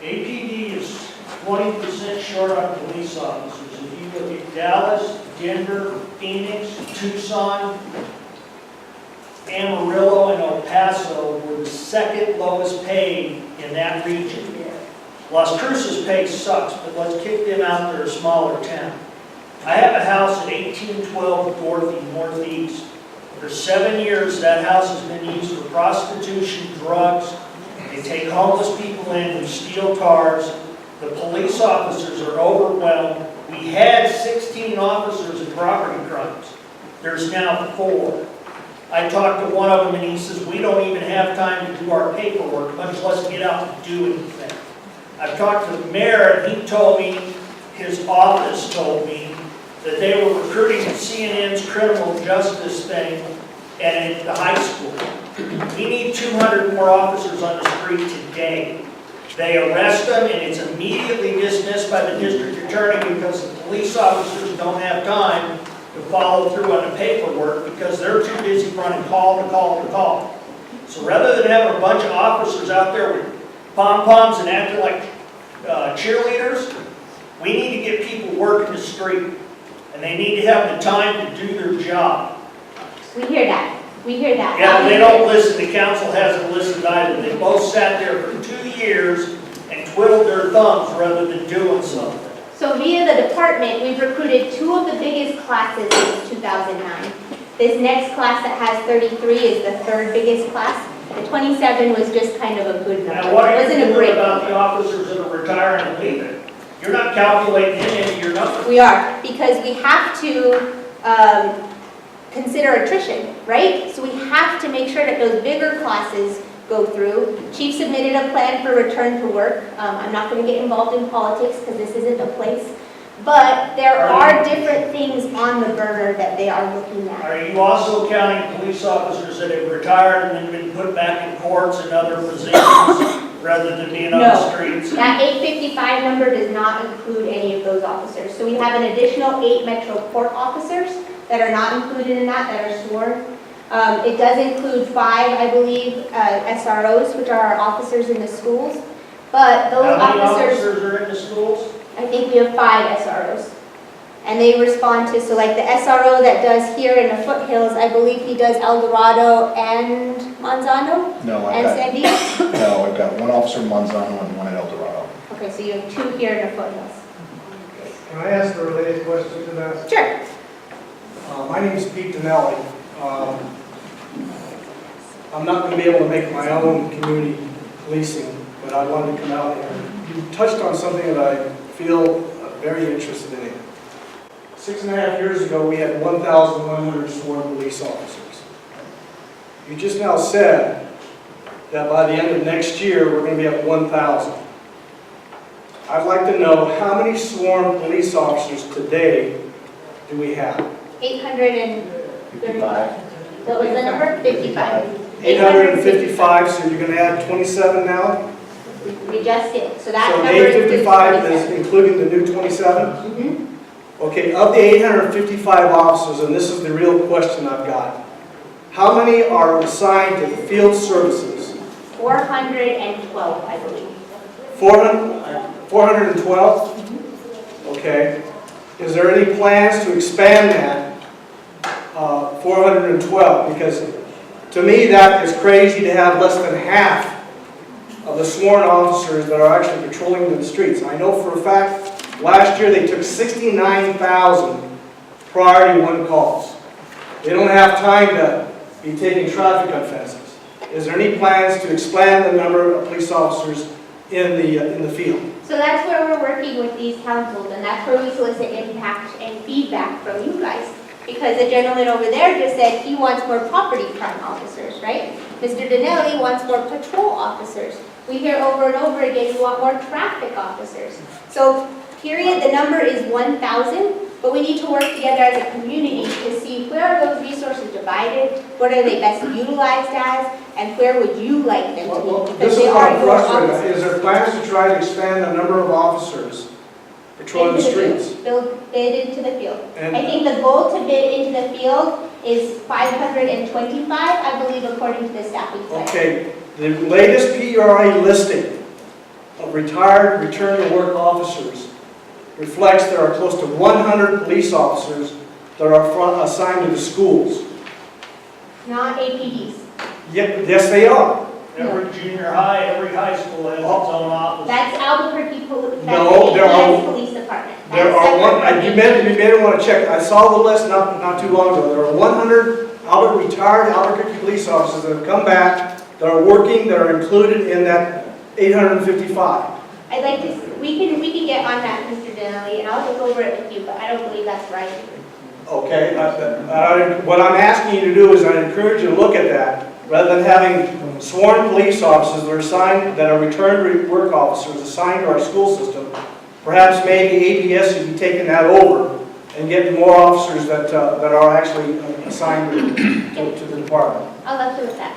APD is 20% short on police officers. If you look at Dallas, Denver, Phoenix, Tucson, Amarillo, and El Paso were the second lowest paid in that region. Las Cruces pay sucks, but let's kick them out. They're a smaller town. I have a house at 1812 Dorothy, Northeast. For 7 years, that house has been used for prostitution, drugs. They take homeless people in who steal cars. The police officers are overwhelmed. We had 16 officers in property crimes. There's now 4. I talked to one of them and he says, we don't even have time to do our paperwork, much less get out and do anything. I've talked to the mayor and he told me, his office told me, that they were recruiting CNN's criminal justice thing at the high school. We need 200 more officers on the street today. They arrest them and it's immediately dismissed by the district attorney because the police officers don't have time to follow through on the paperwork because they're too busy running call to call to call. So rather than having a bunch of officers out there with pom-poms and acting like cheerleaders, we need to get people working the street. And they need to have the time to do their job. We hear that. We hear that. Yeah, they don't listen. The council hasn't listened either. They both sat there for 2 years and twiddled their thumbs rather than doing something. So via the department, we've recruited 2 of the biggest classes since 2009. This next class that has 33 is the 3rd biggest class. The 27 was just kind of a good number. Now, what are It you wasn't a doing great about number. the officers that are retiring and leaving? You're not calculating any of your numbers. We are, because we have to consider attrition, right? So we have to make sure that those bigger classes go through. Chief submitted a plan for return to work. I'm not going to get involved in politics because this isn't the place. But there are different things on the burner that they are looking at. Are you also counting police officers that have retired and then been put back in courts and other positions rather than being on the streets? That 855 number does not include any of those officers. So we have an additional 8 Metro Court officers that are not included in that are sworn. It does include 5, I believe, SROs, which are our officers in the schools. But those How many officers are in the schools? I think we have 5 SROs. And they respond to, so like the SRO that does here in the Foothills, I believe he does El Dorado and Manzano? No, And Sandy? I've got 1 officer in Manzano and 1 in El Dorado. Okay, so you have 2 here in the Foothills. Can I ask a related question to that? Sure. My name is Pete Dinelli. I'm not going to be able to make my own community policing, but I wanted to come out and you touched on something that I feel very interested in. 6.5 years ago, we had 1,100 sworn police officers. You just now said that by the end of next year, we're going to be at 1,000. I'd like to know how many sworn police officers today do we have? 835. What was the number? 55. 855, so you're going to add 27 now? We just did. So that So the number 855 is is including the new 27? Mm-hmm. Okay, of the 855 officers, and this is the real question I've got, how many are assigned to the field services? 412, I believe. 412? Okay. Is there any plans to expand that 412? Because to me that is crazy to have less than half of the sworn officers that are actually patrolling the streets. I know for a fact last year they took 69,000 priority 1 calls. They don't have time to be taking traffic offenses. Is there any plans to expand the number of police officers in the field? So that's where we're working with these councils, and that's where we solicit impact and feedback from you guys. Because the gentleman over there just said he wants more property crime officers, right? Mr. Dinelli wants more patrol officers. We hear over and over again, we want more traffic officers. So, period, the number is 1,000, but we need to work together as a community to see where are those resources divided, what are they best utilized as, and where would you like them to be? This is what I'm frustrated. Is there plans to try to expand the number of officers patrolling the streets? Bid into the field. And I think the goal to bid into the field is 525, I believe, according to the staffing plan. okay, The latest PRA listing of retired return-to-work officers reflects there are close to 100 police officers that are assigned to the schools. Not APDs. Yes, they are. Every junior high, every high school has its own office. That's Albuquerque Police, that's No, there are- APS Police Department. There That's are separate one, from you APD. may want to check, I saw the list not too long ago. There are 100 retired Albuquerque police officers that have come back, that are working, that are included in that 855. I'd like to, we can get on that, Mr. Denelli, and I'll look over it with you, but I don't believe that's right. Okay, what I'm asking you to do is I encourage you to look at that, rather than having sworn police officers that are assigned, that are returned work officers assigned to our school system. Perhaps maybe ABS should be taking that over and getting more officers that are actually assigned to the department. I'll look with that.